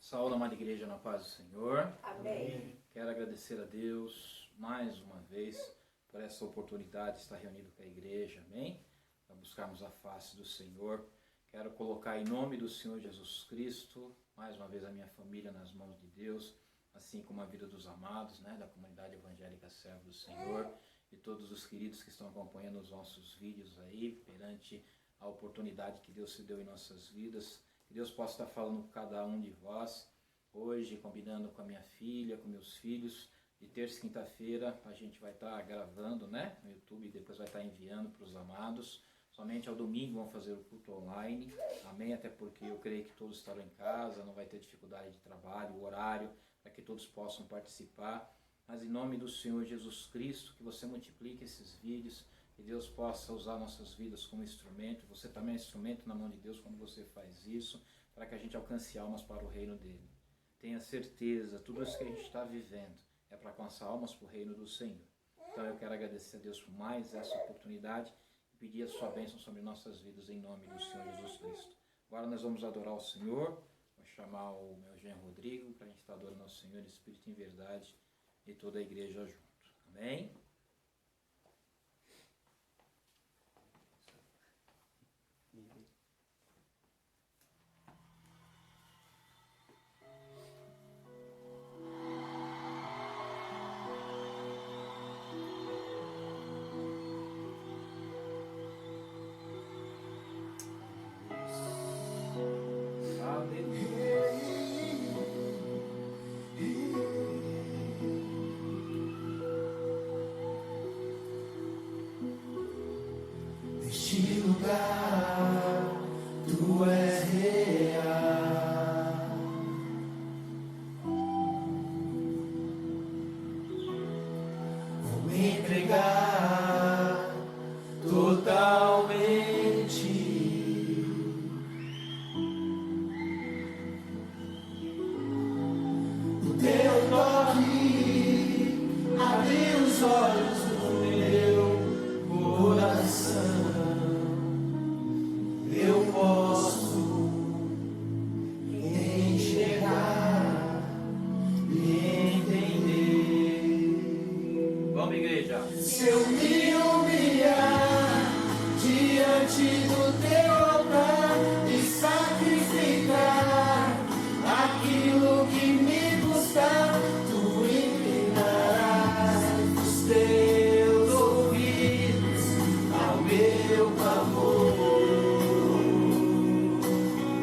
Saúde, amada igreja, na paz do Senhor. Amém. Quero agradecer a Deus mais uma vez por essa oportunidade de estar reunido com a igreja, amém? Para buscarmos a face do Senhor. Quero colocar em nome do Senhor Jesus Cristo, mais uma vez a minha família nas mãos de Deus, assim como a vida dos amados, da comunidade evangélica Servo do Senhor, e todos os queridos que estão acompanhando os nossos vídeos aí, perante a oportunidade que Deus se deu em nossas vidas. Que Deus possa estar falando com cada um de vós, hoje, combinando com a minha filha, com meus filhos. De terça e quinta-feira a gente vai estar gravando, no YouTube, e depois vai estar enviando para os amados. Somente ao domingo vão fazer o culto online, amém? Até porque eu creio que todos estarão em casa, não vai ter dificuldade de trabalho, horário, para que todos possam participar. Mas em nome do Senhor Jesus Cristo, que você multiplique esses vídeos, que Deus possa usar nossas vidas como instrumento. Você também é instrumento na mão de Deus quando você faz isso, para que a gente alcance almas para o reino dele. Tenha certeza, tudo isso que a gente está vivendo é para alcançar almas para o reino do Senhor. Então eu quero agradecer a Deus por mais essa oportunidade e pedir a sua bênção sobre nossas vidas em nome do Senhor Jesus Cristo. Agora nós vamos adorar o Senhor. Vou chamar o meu genro Rodrigo para a gente estar adorando ao Senhor em espírito e em verdade, e toda a igreja junto. Amém? Neste lugar, tu és real. Vou me entregar totalmente. O teu toque abriu os olhos do meu coração. Eu posso enxergar e entender. Vamos, igreja! Se eu me humilhar diante do teu altar e sacrificar aquilo que me custar, tu inclinarás os teus ouvidos ao meu clamor.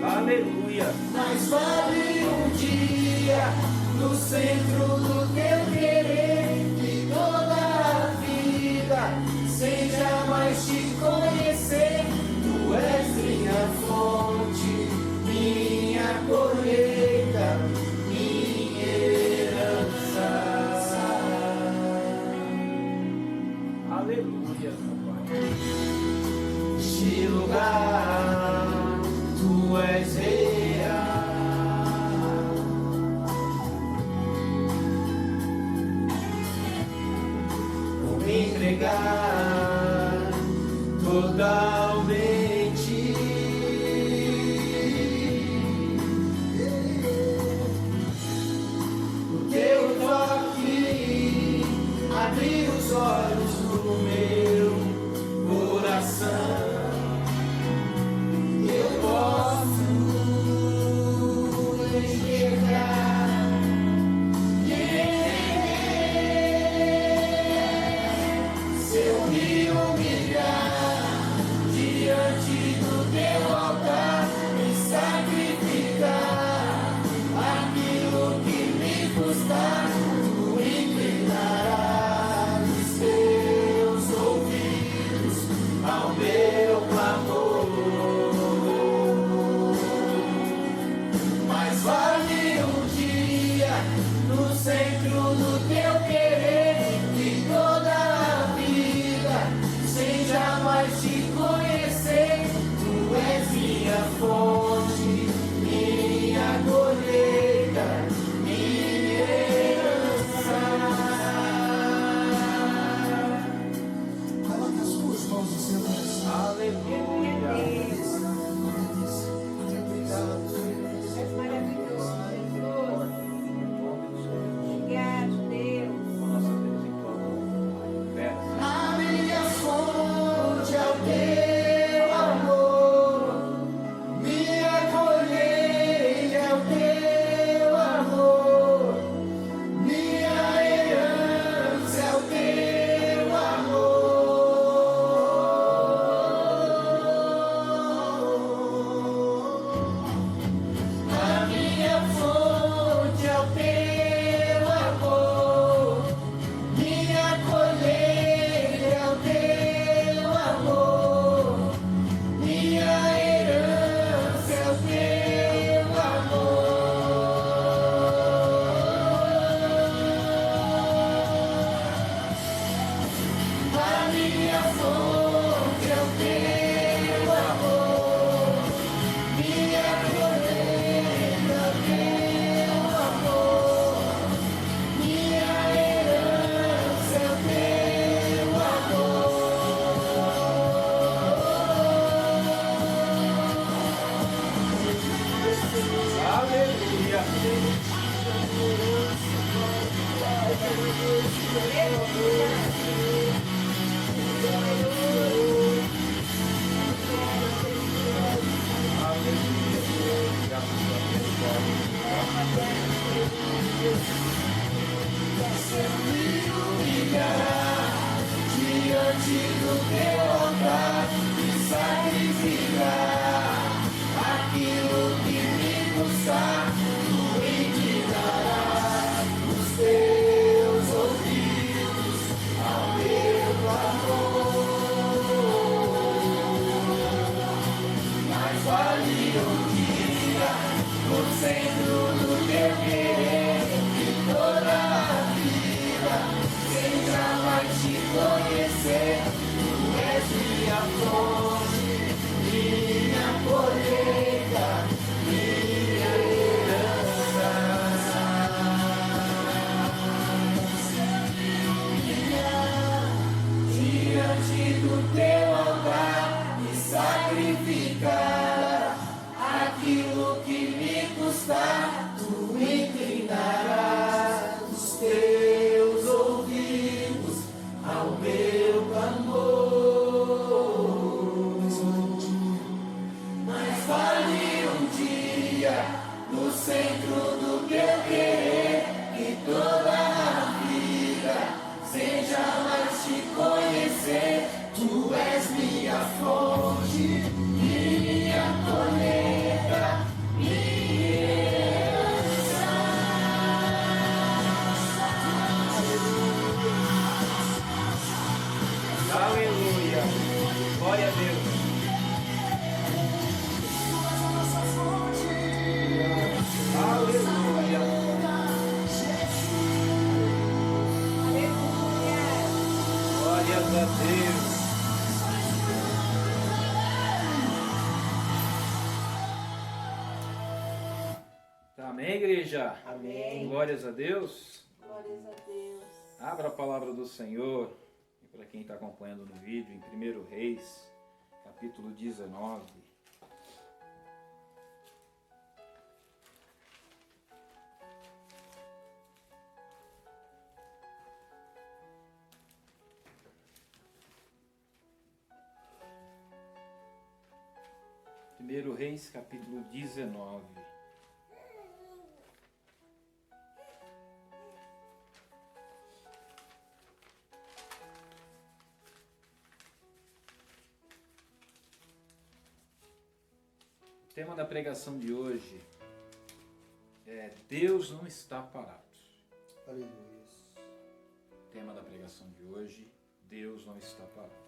Aleluia! Mas vale um dia no centro do teu querer, que toda a vida seja mais te conhecer. Tu és minha fonte, minha colheita, minha herança. Aleluia, meu Pai! Este lugar, tu és real. Vou me entregar totalmente. O teu toque abriu os olhos do meu coração. Eu posso enxergar e entender. Se eu me humilhar diante do teu altar e sacrificar aquilo que me custar, tu inclinarás os teus ouvidos ao meu clamor. Mas vale um dia no centro do teu querer, que toda a vida seja mais te conhecer. Tu és minha fonte, minha colheita, minha herança. Coloque as tuas mãos no seu coração. Aleluia! Obrigado. És maravilhoso. fonte, minha colheita, minha herança. Diante do teu altar e sacrificar aquilo que me custar, tu inclinarás os teus ouvidos ao meu clamor. Mas vale um dia no centro do teu querer que toda a vida seja mais te conhecer. Tu és minha fonte, minha colheita, minha herança. Aleluia. Glória a Deus. Aleluia. Glórias a Deus. Amém, igreja? Amém. Glórias a Deus. Glórias a Deus. Abra a palavra do Senhor. E para quem está acompanhando no vídeo, em 1 Reis, capítulo 19. Primeiro Reis, capítulo 19. O tema da pregação de hoje é Deus não está parado. Aleluia. O tema da pregação de hoje, Deus não está parado.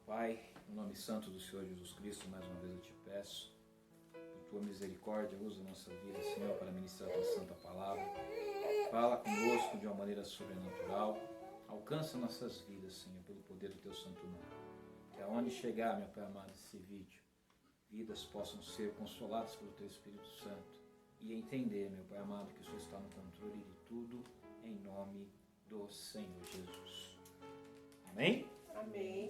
Pai, no nome santo do Senhor Jesus Cristo, mais uma vez eu te peço, por tua misericórdia, usa a nossa vida, Senhor, para ministrar a tua santa palavra. Fala conosco de uma maneira sobrenatural. Alcança nossas vidas, Senhor, pelo poder do teu santo nome. Que aonde chegar, meu Pai amado, esse vídeo, vidas possam ser consoladas pelo teu Espírito Santo e entender, meu Pai amado, que o Senhor está no controle de tudo, em nome do Senhor Jesus. Amém? Amém.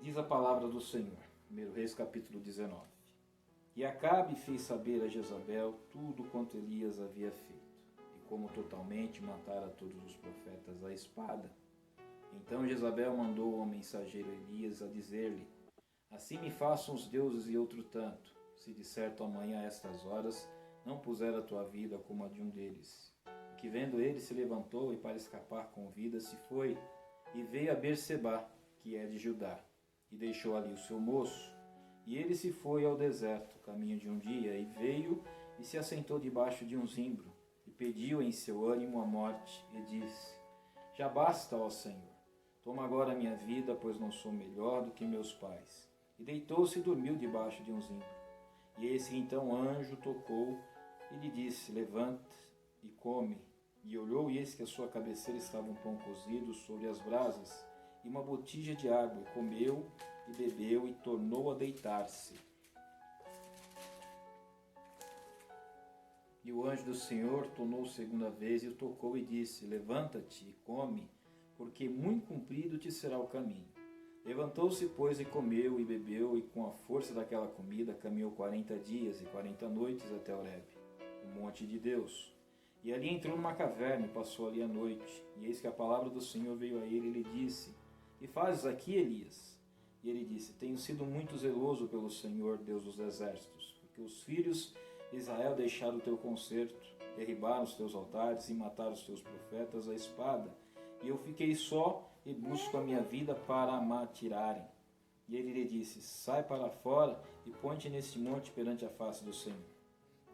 Diz a palavra do Senhor, 1 Reis capítulo 19. E Acabe fez saber a Jezabel tudo quanto Elias havia feito, e como totalmente matara todos os profetas à espada. Então Jezabel mandou ao mensageiro Elias a dizer-lhe: Assim me façam os deuses e outro tanto, se de certo amanhã a estas horas não puser a tua vida como a de um deles. E que vendo ele se levantou e para escapar com vida se foi, e veio a Berseba, que é de Judá, e deixou ali o seu moço. E ele se foi ao deserto, caminho de um dia, e veio e se assentou debaixo de um zimbro, e pediu em seu ânimo a morte, e disse: Já basta, ó Senhor, toma agora a minha vida, pois não sou melhor do que meus pais. E deitou-se e dormiu debaixo de um zimbro. E eis que então o anjo tocou e lhe disse: Levanta e come. E olhou, e eis que à sua cabeceira estava um pão cozido sobre as brasas, e uma botija de água, e comeu e bebeu, e tornou a deitar-se. E o anjo do Senhor tornou segunda vez, e o tocou e disse: Levanta-te e come, porque muito comprido te será o caminho. Levantou-se, pois, e comeu e bebeu, e com a força daquela comida caminhou 40 dias e 40 noites até Horebe, o monte de Deus. E ali entrou numa caverna e passou ali a noite. E eis que a palavra do Senhor veio a ele e lhe disse: Que fazes aqui, Elias? E ele disse: Tenho sido muito zeloso pelo Senhor, Deus dos exércitos, porque os filhos de Israel deixaram o teu concerto, derribaram os teus altares e mataram os teus profetas à espada. E eu fiquei só e busco a minha vida para me tirarem. E ele lhe disse: Sai para fora e põe-te neste monte perante a face do Senhor.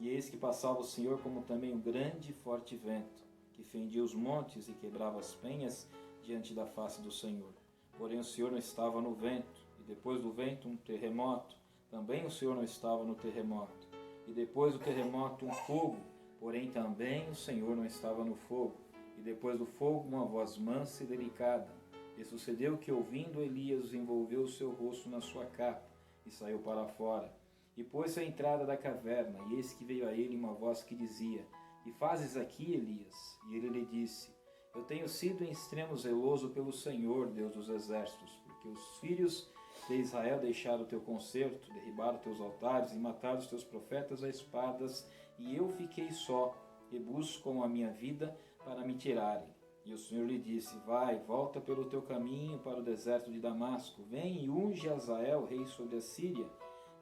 E eis que passava o Senhor como também um grande e forte vento, que fendia os montes e quebrava as penhas diante da face do Senhor. Porém o Senhor não estava no vento, e depois do vento um terremoto, também o Senhor não estava no terremoto. E depois do terremoto um fogo, porém também o Senhor não estava no fogo. e depois do fogo uma voz mansa e delicada. E sucedeu que, ouvindo, Elias envolveu o seu rosto na sua capa e saiu para fora. E pôs-se à entrada da caverna, e eis que veio a ele uma voz que dizia: Que fazes aqui, Elias? E ele lhe disse: Eu tenho sido em extremo zeloso pelo Senhor, Deus dos exércitos, porque os filhos de Israel deixaram o teu concerto, derribaram teus altares e mataram os teus profetas a espadas, e eu fiquei só, e buscam a minha vida para me tirarem. E o Senhor lhe disse: Vai, volta pelo teu caminho para o deserto de Damasco, vem e unge Azael, rei sobre a Síria.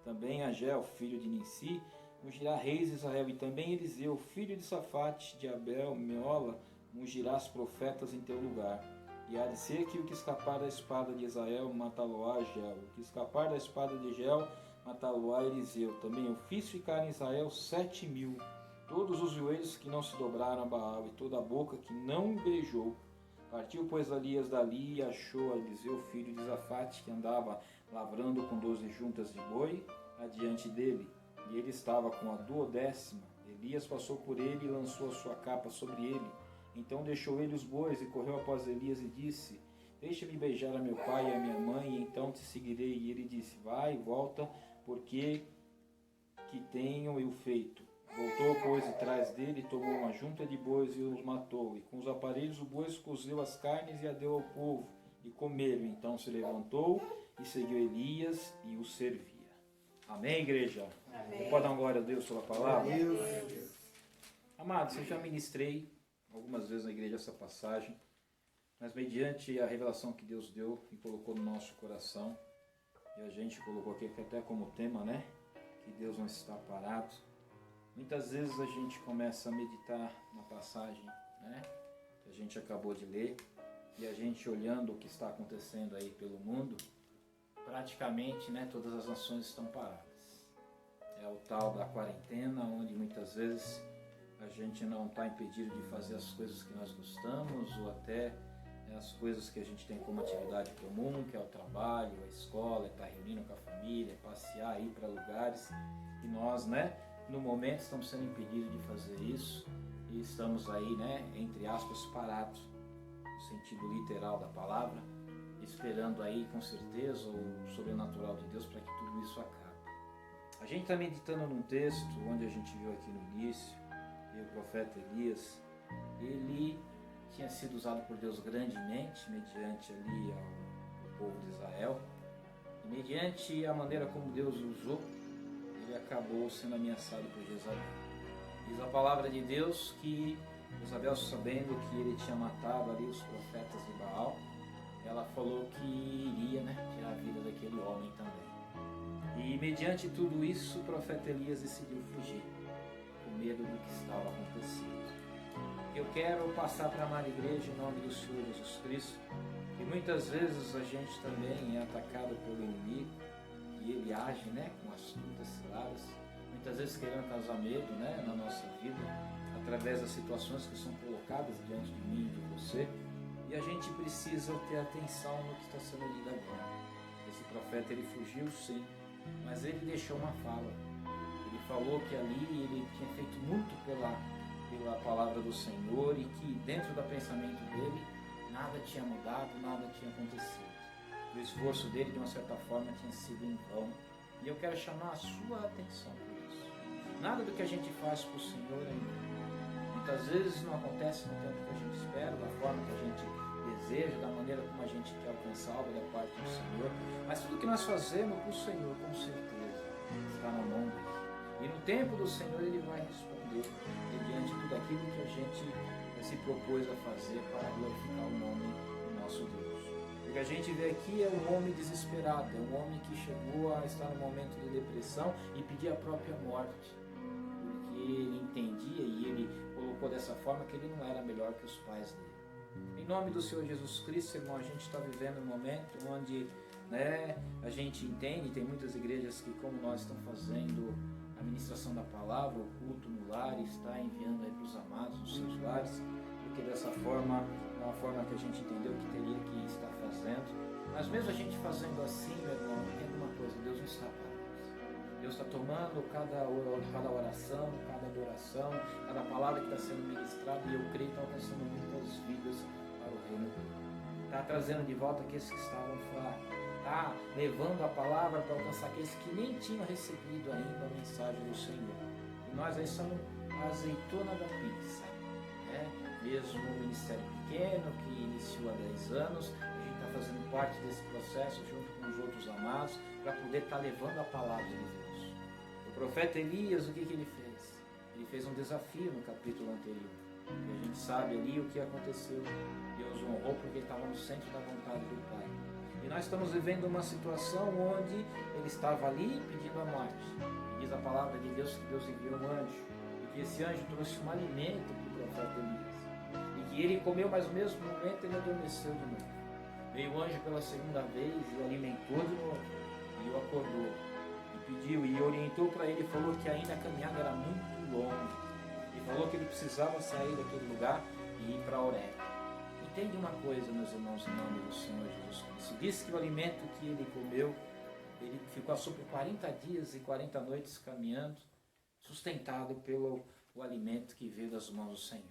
Também Agel, filho de Nissi, ungirá reis de Israel, e também Eliseu, filho de Safate, de Abel, Meola, ungirás profetas em teu lugar. E há de ser que o que escapar da espada de Israel, matá-lo-á Agel, o que escapar da espada de Agel, matá-lo-á Eliseu. Também eu fiz ficar em Israel 7.000, todos os joelhos que não se dobraram a Baal, e toda a boca que não beijou. Partiu, pois, Elias dali e achou a Eliseu, filho de Safate, que andava lavrando com 12 juntas de boi adiante dele, e ele estava com a 12ª. Elias passou por ele e lançou a sua capa sobre ele. Então deixou ele os bois e correu após Elias e disse: Deixa-me beijar a meu pai e a minha mãe, e então te seguirei. E ele disse: Vai e volta, porque que tenho eu feito. Voltou, pois, de trás dele, tomou uma junta de bois e os matou, e com os aparelhos o bois cozeu as carnes e a deu ao povo, e comeram. Então se levantou e seguiu Elias e o servia. Amém, igreja? Amém. Você pode dar uma glória a Deus pela palavra? Deus. Amados, eu já ministrei algumas vezes na igreja essa passagem, mas mediante a revelação que Deus deu e colocou no nosso coração, e a gente colocou aqui até como tema, né? Que Deus não está parado. Muitas vezes a gente começa a meditar na passagem, né, que a gente acabou de ler, e a gente olhando o que está acontecendo aí pelo mundo, praticamente, né, todas as nações estão paradas. É o tal da quarentena, onde muitas vezes a gente não está impedido de fazer as coisas que nós gostamos, ou até as coisas que a gente tem como atividade comum, que é o trabalho, a escola, é estar reunindo com a família, é passear, ir para lugares, e nós, né, no momento estamos sendo impedidos de fazer isso e estamos aí, né, entre aspas, parados, no sentido literal da palavra, esperando aí com certeza o sobrenatural de Deus para que tudo isso acabe. A gente está meditando num texto onde a gente viu aqui no início, e o profeta Elias, ele tinha sido usado por Deus grandemente, mediante ali ao povo de Israel, e mediante a maneira como Deus usou, ele acabou sendo ameaçado por Jezabel. Diz a palavra de Deus que Jezabel, sabendo que ele tinha matado ali os profetas de Baal, ela falou que iria, né, tirar a vida daquele homem também. E mediante tudo isso, o profeta Elias decidiu fugir, com medo do que estava acontecendo. Eu quero passar para a amada igreja em nome do Senhor Jesus Cristo, que muitas vezes a gente também é atacado pelo inimigo, e ele age, né, com astutas ciladas, muitas vezes querendo causar medo, né, na nossa vida, através das situações que são colocadas diante de mim e de você, e a gente precisa ter atenção no que está sendo lido agora. Esse profeta, ele fugiu sim, mas ele deixou uma fala. Ele falou que ali ele tinha feito muito pela palavra do Senhor, e que dentro do pensamento dele nada tinha mudado, nada tinha acontecido. O esforço dele, de uma certa forma, tinha sido em vão. E eu quero chamar a sua atenção por isso. Nada do que a gente faz para o Senhor é em vão. Muitas vezes não acontece no tempo que a gente espera, da forma que a gente deseja, da maneira como a gente quer alcançar algo da parte do Senhor. Mas tudo que nós fazemos para o Senhor, com certeza, está na mão dele. E no tempo do Senhor ele vai responder mediante tudo aquilo que a gente se propôs a fazer para glorificar o nome do nosso Deus. O que a gente vê aqui é um homem desesperado, é um homem que chegou a estar no momento de depressão e pedir a própria morte, porque ele entendia e ele colocou dessa forma que ele não era melhor que os pais dele. Em nome do Senhor Jesus Cristo, irmão, a gente está vivendo um momento onde, né, a gente entende, tem muitas igrejas que, como nós, estão fazendo a ministração da palavra, o culto no lar, e está enviando aí para os amados nos seus lares, porque dessa forma é uma forma que a gente entendeu que teria que estar fazendo. Mas mesmo a gente fazendo assim, meu irmão, entenda uma coisa: Deus não está parado. Deus está tomando cada oração, cada adoração, cada palavra que está sendo ministrada, e eu creio que está alcançando muitas vidas para o reino dele. Está trazendo de volta aqueles que estavam fracos. Está levando a palavra para alcançar aqueles que nem tinham recebido ainda a mensagem do Senhor. E nós aí somos a azeitona da pizza, né? Mesmo um ministério pequeno que iniciou há 10 anos, a gente está fazendo parte desse processo junto com os outros amados para poder estar levando a palavra de Deus. O profeta Elias, o que ele fez? Ele fez um desafio no capítulo anterior. E a gente sabe ali o que aconteceu. Deus o honrou porque ele estava no centro da vontade do Pai. E nós estamos vivendo uma situação onde ele estava ali pedindo a morte. E diz a palavra de Deus que Deus enviou um anjo. E que esse anjo trouxe um alimento para o profeta Elias. E que ele comeu, mas no mesmo momento ele adormeceu de novo. Veio o anjo pela segunda vez e o alimentou de novo. E o acordou. E pediu e orientou para ele. Falou que ainda a caminhada era muito longa. E falou que ele precisava sair daquele lugar e ir para Horebe. Entende uma coisa, meus irmãos, em nome do Senhor Jesus Cristo. Diz que o alimento que ele comeu, ele ficou por 40 dias e 40 noites caminhando, sustentado pelo o alimento que veio das mãos do Senhor.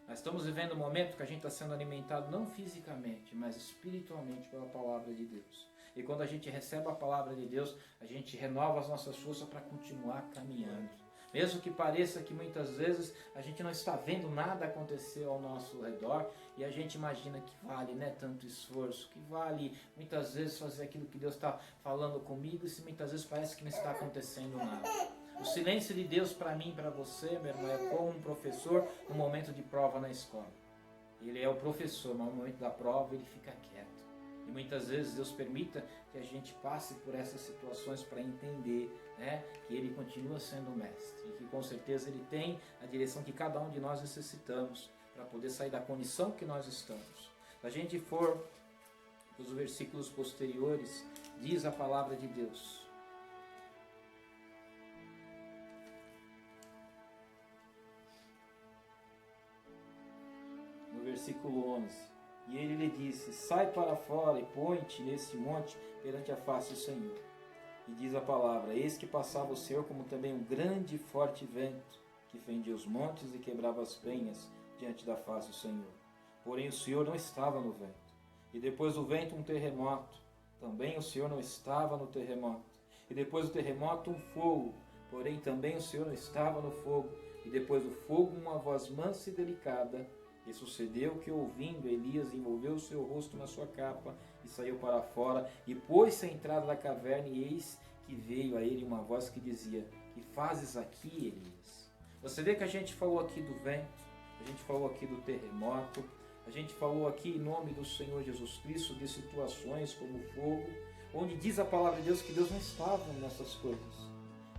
Nós estamos vivendo um momento que a gente está sendo alimentado não fisicamente, mas espiritualmente pela palavra de Deus. E quando a gente recebe a palavra de Deus, a gente renova as nossas forças para continuar caminhando. Mesmo que pareça que muitas vezes a gente não está vendo nada acontecer ao nosso redor e a gente imagina que vale, né, tanto esforço, que vale muitas vezes fazer aquilo que Deus está falando comigo, e se muitas vezes parece que não está acontecendo nada. O silêncio de Deus para mim e para você, meu irmão, é como um professor no momento de prova na escola. Ele é o professor, mas no momento da prova ele fica quieto. E muitas vezes Deus permita que a gente passe por essas situações para entender, né, que Ele continua sendo o mestre. E que com certeza Ele tem a direção que cada um de nós necessitamos para poder sair da condição que nós estamos. Se a gente for para os versículos posteriores, diz a palavra de Deus. No versículo 11. E ele lhe disse: sai para fora e põe-te nesse monte perante a face do Senhor. E diz a palavra: eis que passava o Senhor como também um grande e forte vento, que fendia os montes e quebrava as penhas diante da face do Senhor. Porém o Senhor não estava no vento. E depois do vento um terremoto. Também o Senhor não estava no terremoto. E depois do terremoto um fogo. Porém também o Senhor não estava no fogo. E depois do fogo uma voz mansa e delicada. E sucedeu que, ouvindo, Elias envolveu o seu rosto na sua capa e saiu para fora e pôs-se à entrada da caverna, e eis que veio a ele uma voz que dizia: que fazes aqui, Elias? Você vê que a gente falou aqui do vento, a gente falou aqui do terremoto, a gente falou aqui em nome do Senhor Jesus Cristo de situações como o fogo, onde diz a palavra de Deus que Deus não estava nessas coisas.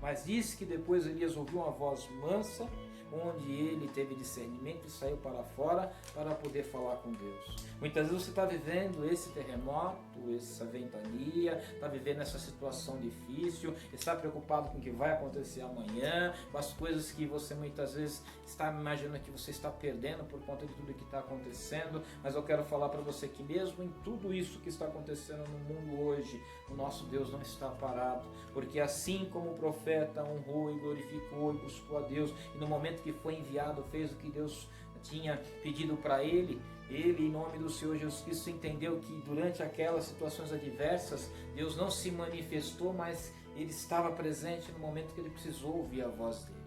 Mas diz que depois Elias ouviu uma voz mansa, onde ele teve discernimento e saiu para fora para poder falar com Deus. Muitas vezes você está vivendo esse terremoto, essa ventania, está vivendo essa situação difícil, está preocupado com o que vai acontecer amanhã, com as coisas que você muitas vezes está imaginando que você está perdendo por conta de tudo que está acontecendo, mas eu quero falar para você que mesmo em tudo isso que está acontecendo no mundo hoje, o nosso Deus não está parado, porque assim como o profeta honrou e glorificou e buscou a Deus, e no momento que foi enviado fez o que Deus tinha pedido para ele, em nome do Senhor Jesus Cristo, entendeu que durante aquelas situações adversas, Deus não se manifestou, mas Ele estava presente no momento que ele precisou ouvir a voz dele.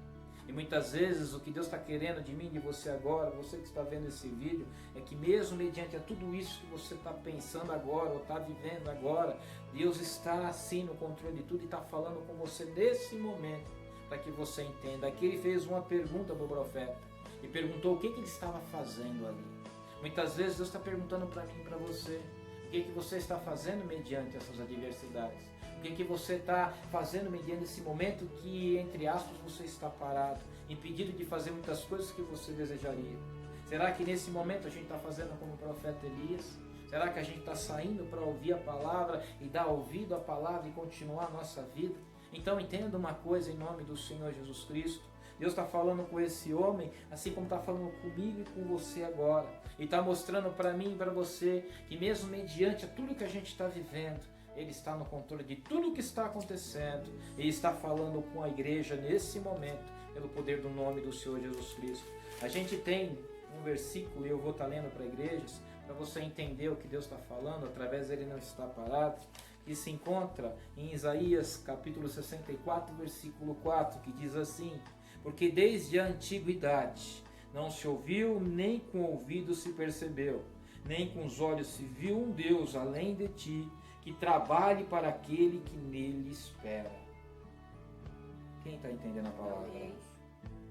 E muitas vezes o que Deus está querendo de mim, de você agora, você que está vendo esse vídeo, é que mesmo mediante a tudo isso que você está pensando agora, ou está vivendo agora, Deus está assim no controle de tudo e está falando com você nesse momento, para que você entenda. Aqui ele fez uma pergunta para o profeta, e perguntou o que ele estava fazendo ali. Muitas vezes Deus está perguntando para mim e para você, o que você está fazendo mediante essas adversidades? O que você está fazendo mediante esse momento que, entre aspas, você está parado, impedido de fazer muitas coisas que você desejaria? Será que nesse momento a gente está fazendo como o profeta Elias? Será que a gente está saindo para ouvir a palavra e dar ouvido à palavra e continuar a nossa vida? Então entenda uma coisa em nome do Senhor Jesus Cristo. Deus está falando com esse homem, assim como está falando comigo e com você agora. E está mostrando para mim e para você que mesmo mediante a tudo que a gente está vivendo, Ele está no controle de tudo o que está acontecendo e está falando com a igreja nesse momento, pelo poder do nome do Senhor Jesus Cristo. A gente tem um versículo, e eu vou estar lendo para igrejas, para você entender o que Deus está falando, através dele não está parado, que se encontra em Isaías capítulo 64, versículo 4, que diz assim: porque desde a antiguidade não se ouviu, nem com o ouvido se percebeu, nem com os olhos se viu um Deus além de ti, que trabalhe para aquele que nele espera. Quem está entendendo a palavra?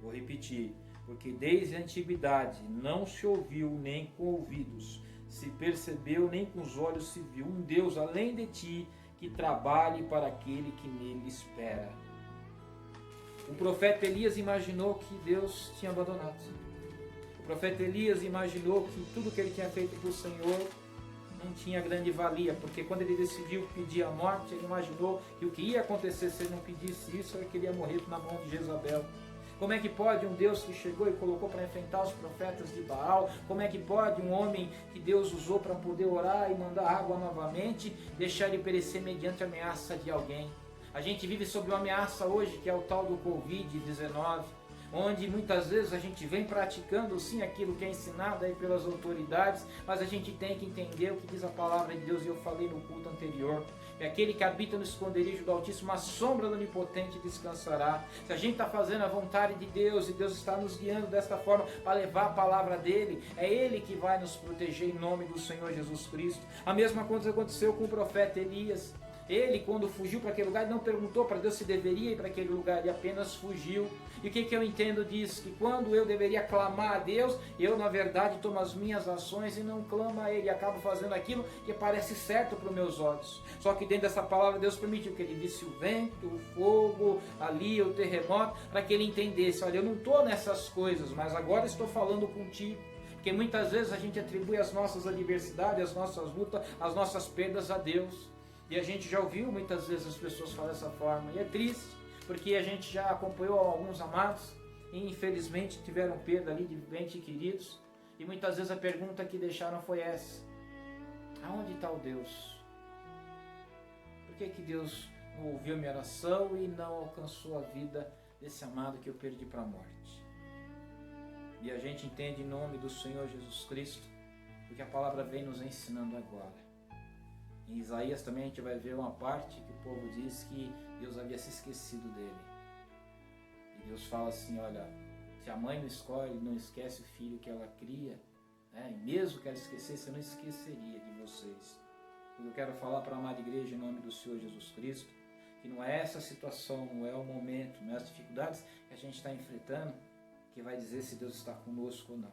Vou repetir. Porque desde a antiguidade não se ouviu nem com ouvidos, se percebeu nem com os olhos se viu um Deus além de ti, que trabalhe para aquele que nele espera. O profeta Elias imaginou que Deus tinha abandonado. O profeta Elias imaginou que tudo que ele tinha feito para o Senhor não tinha grande valia, porque quando ele decidiu pedir a morte, ele imaginou que o que ia acontecer se ele não pedisse isso, era que ele ia morrer na mão de Jezabel. Como é que pode um Deus que chegou e colocou para enfrentar os profetas de Baal, como é que pode um homem que Deus usou para poder orar e mandar água novamente, deixar ele perecer mediante a ameaça de alguém? A gente vive sob uma ameaça hoje, que é o tal do Covid-19, onde muitas vezes a gente vem praticando sim aquilo que é ensinado aí pelas autoridades, mas a gente tem que entender o que diz a palavra de Deus, e eu falei no culto anterior. É aquele que habita no esconderijo do Altíssimo, a sombra do Onipotente descansará. Se a gente está fazendo a vontade de Deus, e Deus está nos guiando desta forma para levar a palavra dele, é Ele que vai nos proteger em nome do Senhor Jesus Cristo. A mesma coisa aconteceu com o profeta Elias. Ele, quando fugiu para aquele lugar, ele não perguntou para Deus se deveria ir para aquele lugar, ele apenas fugiu. E o que eu entendo disso? Que quando eu deveria clamar a Deus, eu na verdade tomo as minhas ações e não clamo a Ele, e acabo fazendo aquilo que parece certo para os meus olhos. Só que dentro dessa palavra Deus permitiu que ele visse o vento, o fogo, ali o terremoto, para que ele entendesse: olha, eu não estou nessas coisas, mas agora estou falando contigo. Porque muitas vezes a gente atribui as nossas adversidades, as nossas lutas, as nossas perdas a Deus. E a gente já ouviu muitas vezes as pessoas falar dessa forma. E é triste, porque a gente já acompanhou alguns amados e infelizmente tiveram perda ali de entes queridos. E muitas vezes a pergunta que deixaram foi essa: aonde está o Deus? Por que Deus não ouviu minha oração e não alcançou a vida desse amado que eu perdi para a morte? E a gente entende em nome do Senhor Jesus Cristo, porque a palavra vem nos ensinando agora. Em Isaías também a gente vai ver uma parte que o povo diz que Deus havia se esquecido dele. E Deus fala assim: olha, se a mãe não escolhe, não esquece o filho que ela cria, né? E mesmo que ela esquecesse, eu não esqueceria de vocês. Eu quero falar para a amada igreja em nome do Senhor Jesus Cristo, que não é essa situação, não é o momento, não é as dificuldades que a gente está enfrentando que vai dizer se Deus está conosco ou não.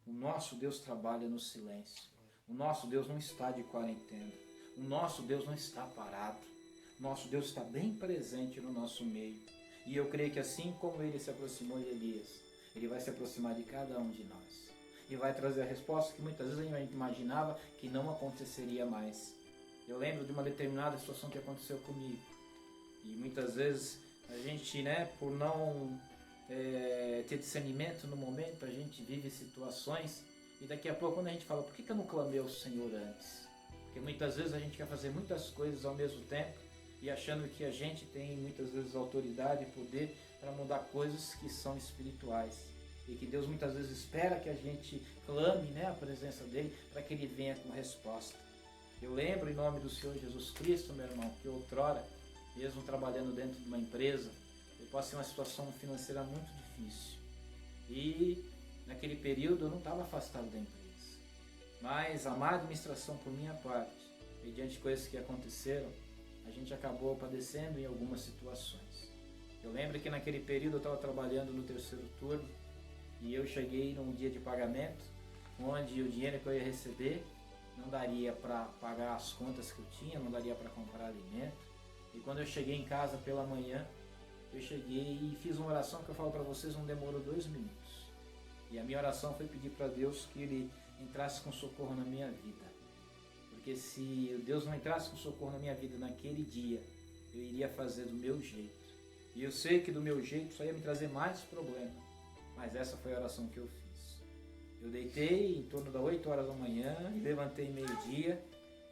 O nosso Deus trabalha no silêncio. O nosso Deus não está de quarentena. O nosso Deus não está parado. O nosso Deus está bem presente no nosso meio. E eu creio que assim como ele se aproximou de Elias, ele vai se aproximar de cada um de nós. E vai trazer a resposta que muitas vezes a gente imaginava que não aconteceria mais. Eu lembro de uma determinada situação que aconteceu comigo. E muitas vezes a gente, por não ter discernimento no momento, a gente vive situações e daqui a pouco quando a gente fala: por que eu não clamei ao Senhor antes? Porque muitas vezes a gente quer fazer muitas coisas ao mesmo tempo e achando que a gente tem muitas vezes autoridade e poder para mudar coisas que são espirituais. E que Deus muitas vezes espera que a gente clame a presença dele para que ele venha com resposta. Eu lembro em nome do Senhor Jesus Cristo, meu irmão, que outrora, mesmo trabalhando dentro de uma empresa, eu passei uma situação financeira muito difícil. E naquele período eu não estava afastado da empresa. Mas a má administração por minha parte, mediante coisas que aconteceram, a gente acabou padecendo em algumas situações. Eu lembro que naquele período eu estava trabalhando no terceiro turno e eu cheguei num dia de pagamento, onde o dinheiro que eu ia receber não daria para pagar as contas que eu tinha, não daria para comprar alimento. E quando eu cheguei em casa pela manhã, eu cheguei e fiz uma oração que eu falo para vocês, não demorou 2 minutos. E a minha oração foi pedir para Deus que Ele entrasse com socorro na minha vida. Porque se Deus não entrasse com socorro na minha vida naquele dia, eu iria fazer do meu jeito. E eu sei que do meu jeito só ia me trazer mais problema. Mas essa foi a oração que eu fiz. Eu deitei em torno das 8 horas da manhã, levantei meio-dia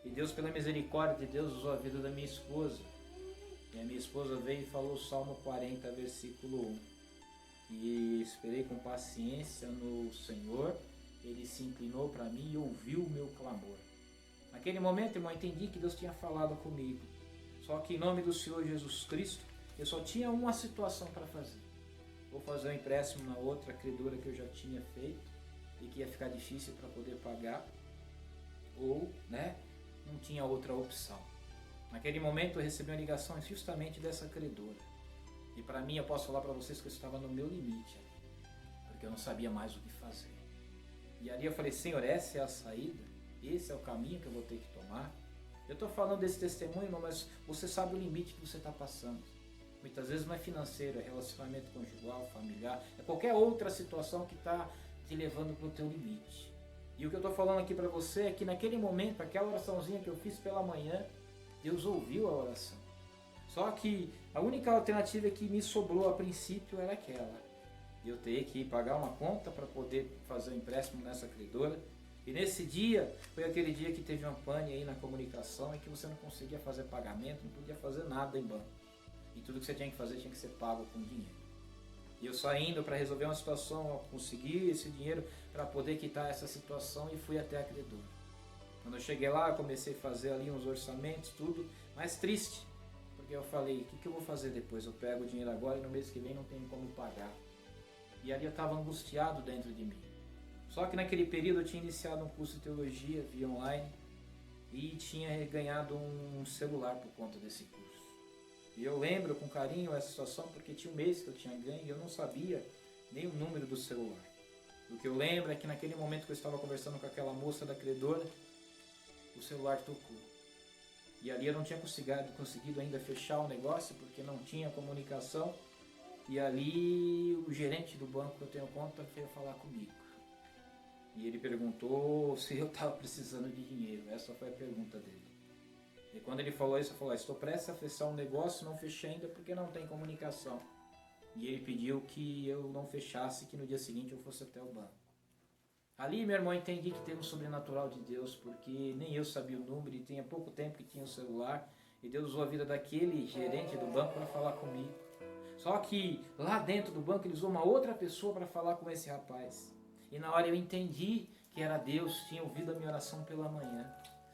E Deus, pela misericórdia de Deus, usou a vida da minha esposa. E a minha esposa veio e falou o Salmo 40, versículo 1. E esperei com paciência no Senhor, Ele se inclinou para mim e ouviu o meu clamor. Naquele momento, irmão, eu entendi que Deus tinha falado comigo. Só que em nome do Senhor Jesus Cristo, eu só tinha uma situação para fazer. Vou fazer um empréstimo na outra credora que eu já tinha feito e que ia ficar difícil para poder pagar. Ou, não tinha outra opção. Naquele momento eu recebi uma ligação justamente dessa credora. E para mim, eu posso falar para vocês que eu estava no meu limite, porque eu não sabia mais o que fazer. E ali eu falei, Senhor, essa é a saída? Esse é o caminho que eu vou ter que tomar? Eu estou falando desse testemunho, mas você sabe o limite que você está passando. Muitas vezes não é financeiro, é relacionamento conjugal, familiar, é qualquer outra situação que está te levando para o teu limite. E o que eu estou falando aqui para você é que naquele momento, aquela oraçãozinha que eu fiz pela manhã, Deus ouviu a oração. Só que a única alternativa que me sobrou a princípio era aquela. Eu teria que pagar uma conta para poder fazer um empréstimo nessa credora. E nesse dia, foi aquele dia que teve uma pane aí na comunicação e que você não conseguia fazer pagamento, não podia fazer nada em banco. E tudo que você tinha que fazer tinha que ser pago com dinheiro. E eu saindo para resolver uma situação, eu consegui esse dinheiro para poder quitar essa situação e fui até a credora. Quando eu cheguei lá, eu comecei a fazer ali uns orçamentos, tudo, mas triste. Porque eu falei, o que eu vou fazer depois? Eu pego o dinheiro agora e no mês que vem não tenho como pagar. E ali eu estava angustiado dentro de mim. Só que naquele período eu tinha iniciado um curso de teologia via online e tinha ganhado um celular por conta desse curso. E eu lembro com carinho essa situação porque tinha um mês que eu tinha ganho e eu não sabia nem o número do celular. O que eu lembro é que naquele momento que eu estava conversando com aquela moça da credora, o celular tocou. E ali eu não tinha conseguido ainda fechar o negócio porque não tinha comunicação. E ali o gerente do banco que eu tenho conta veio falar comigo. E ele perguntou se eu estava precisando de dinheiro. Essa foi a pergunta dele. E quando ele falou isso, eu falei, estou prestes a fechar um negócio, não fechei ainda porque não tem comunicação. E ele pediu que eu não fechasse, que no dia seguinte eu fosse até o banco. Ali, meu irmão, eu entendi que tem um sobrenatural de Deus, porque nem eu sabia o número e tinha pouco tempo que tinha o celular. E Deus usou a vida daquele gerente do banco para falar comigo. Só que lá dentro do banco ele usou uma outra pessoa para falar com esse rapaz. E na hora eu entendi que era Deus, tinha ouvido a minha oração pela manhã.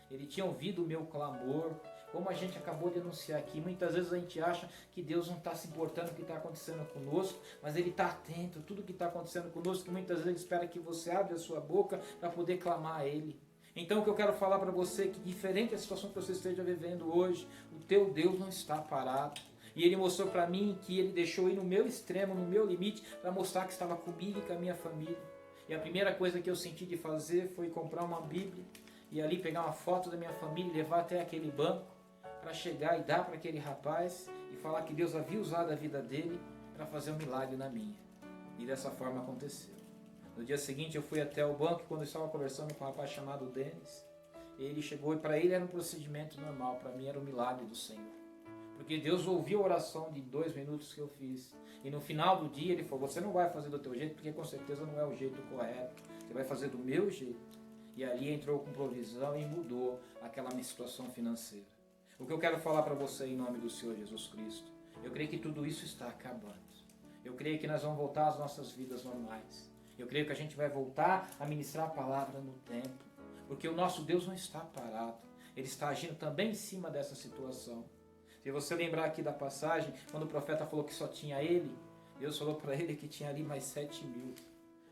Ele tinha ouvido o meu clamor. Como a gente acabou de anunciar aqui, muitas vezes a gente acha que Deus não está se importando com o que está acontecendo conosco, mas Ele está atento a tudo que está acontecendo conosco, que muitas vezes Ele espera que você abra a sua boca para poder clamar a Ele. Então o que eu quero falar para você é que diferente da situação que você esteja vivendo hoje, o teu Deus não está parado. E Ele mostrou para mim que Ele deixou ir no meu extremo, no meu limite, para mostrar que estava comigo e com a minha família. E a primeira coisa que eu senti de fazer foi comprar uma Bíblia e ali pegar uma foto da minha família e levar até aquele banco para chegar e dar para aquele rapaz e falar que Deus havia usado a vida dele para fazer um milagre na minha. E dessa forma aconteceu. No dia seguinte eu fui até o banco e quando eu estava conversando com um rapaz chamado Denis, ele chegou e para ele era um procedimento normal, para mim era um milagre do Senhor. Porque Deus ouviu a oração de 2 minutos que eu fiz. E no final do dia ele falou, você não vai fazer do teu jeito porque com certeza não é o jeito correto. Você vai fazer do meu jeito. E ali entrou com provisão e mudou aquela minha situação financeira. O que eu quero falar para você em nome do Senhor Jesus Cristo, eu creio que tudo isso está acabando. Eu creio que nós vamos voltar às nossas vidas normais. Eu creio que a gente vai voltar a ministrar a palavra no templo. Porque o nosso Deus não está parado. Ele está agindo também em cima dessa situação. Se você lembrar aqui da passagem, quando o profeta falou que só tinha ele, Deus falou para ele que tinha ali mais 7.000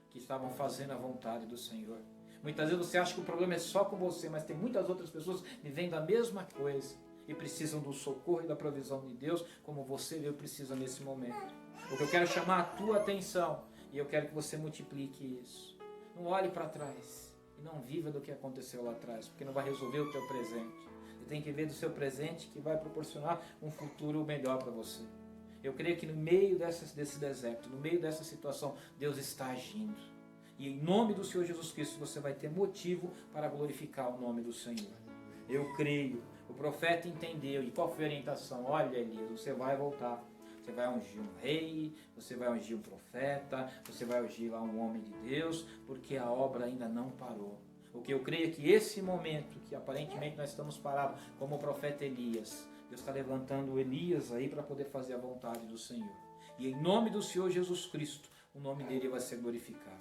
que estavam fazendo a vontade do Senhor. Muitas vezes você acha que o problema é só com você, mas tem muitas outras pessoas vivendo a mesma coisa e precisam do socorro e da provisão de Deus, como você e eu precisa nesse momento. O que eu quero chamar a tua atenção, e eu quero que você multiplique isso. Não olhe para trás e não viva do que aconteceu lá atrás, porque não vai resolver o teu presente. Você tem que ver do seu presente que vai proporcionar um futuro melhor para você. Eu creio que no meio desse deserto, no meio dessa situação, Deus está agindo. E em nome do Senhor Jesus Cristo você vai ter motivo para glorificar o nome do Senhor. Eu creio. O profeta entendeu. E qual foi a orientação? Olha, Elias, você vai voltar. Você vai ungir um rei, você vai ungir um profeta, você vai ungir lá um homem de Deus, porque a obra ainda não parou. Porque eu creio que esse momento, que aparentemente nós estamos parados, como o profeta Elias, Deus está levantando Elias aí para poder fazer a vontade do Senhor. E em nome do Senhor Jesus Cristo, o nome dele vai ser glorificado.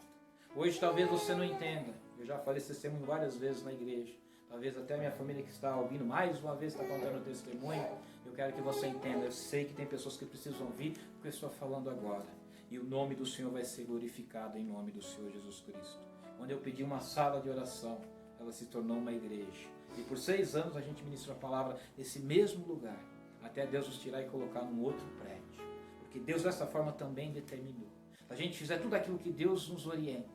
Hoje talvez você não entenda, eu já falei esse testemunho várias vezes na igreja, talvez até a minha família que está ouvindo mais uma vez está contando o testemunho, eu quero que você entenda, eu sei que tem pessoas que precisam ouvir o que eu estou falando agora. E o nome do Senhor vai ser glorificado em nome do Senhor Jesus Cristo. Quando eu pedi uma sala de oração, ela se tornou uma igreja. E por 6 anos a gente ministrou a palavra nesse mesmo lugar, até Deus nos tirar e colocar num outro prédio. Porque Deus dessa forma também determinou. Se a gente fizer tudo aquilo que Deus nos orienta,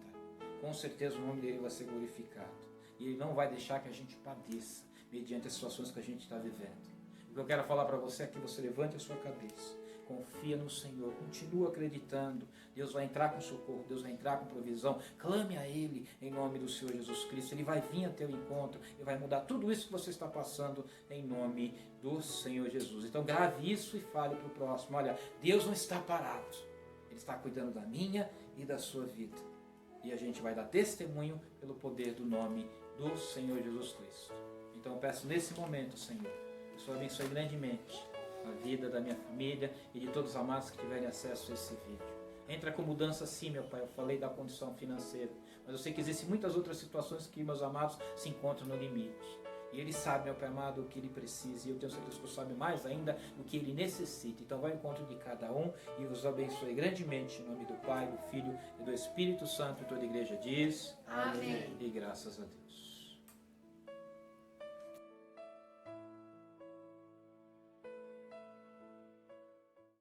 com certeza o nome dele vai ser glorificado. E ele não vai deixar que a gente padeça mediante as situações que a gente está vivendo. O que eu quero falar para você é que você levante a sua cabeça. Confia no Senhor, continua acreditando. Deus vai entrar com socorro, Deus vai entrar com provisão. Clame a Ele em nome do Senhor Jesus Cristo. Ele vai vir a teu encontro e vai mudar tudo isso que você está passando em nome do Senhor Jesus. Então grave isso e fale para o próximo. Olha, Deus não está parado. Ele está cuidando da minha e da sua vida. E a gente vai dar testemunho pelo poder do nome do Senhor Jesus Cristo. Então eu peço nesse momento, Senhor, que o Senhor abençoe grandemente a vida da minha família e de todos os amados que tiverem acesso a esse vídeo. Entra com mudança sim, meu Pai, eu falei da condição financeira, mas eu sei que existem muitas outras situações que meus amados se encontram no limite. E Ele sabe, meu Pai amado, o que Ele precisa, e eu tenho certeza que Ele sabe mais ainda o que Ele necessita. Então vai ao encontro de cada um e os abençoe grandemente em nome do Pai, do Filho e do Espírito Santo. E toda a igreja diz: Amém. E graças a Deus.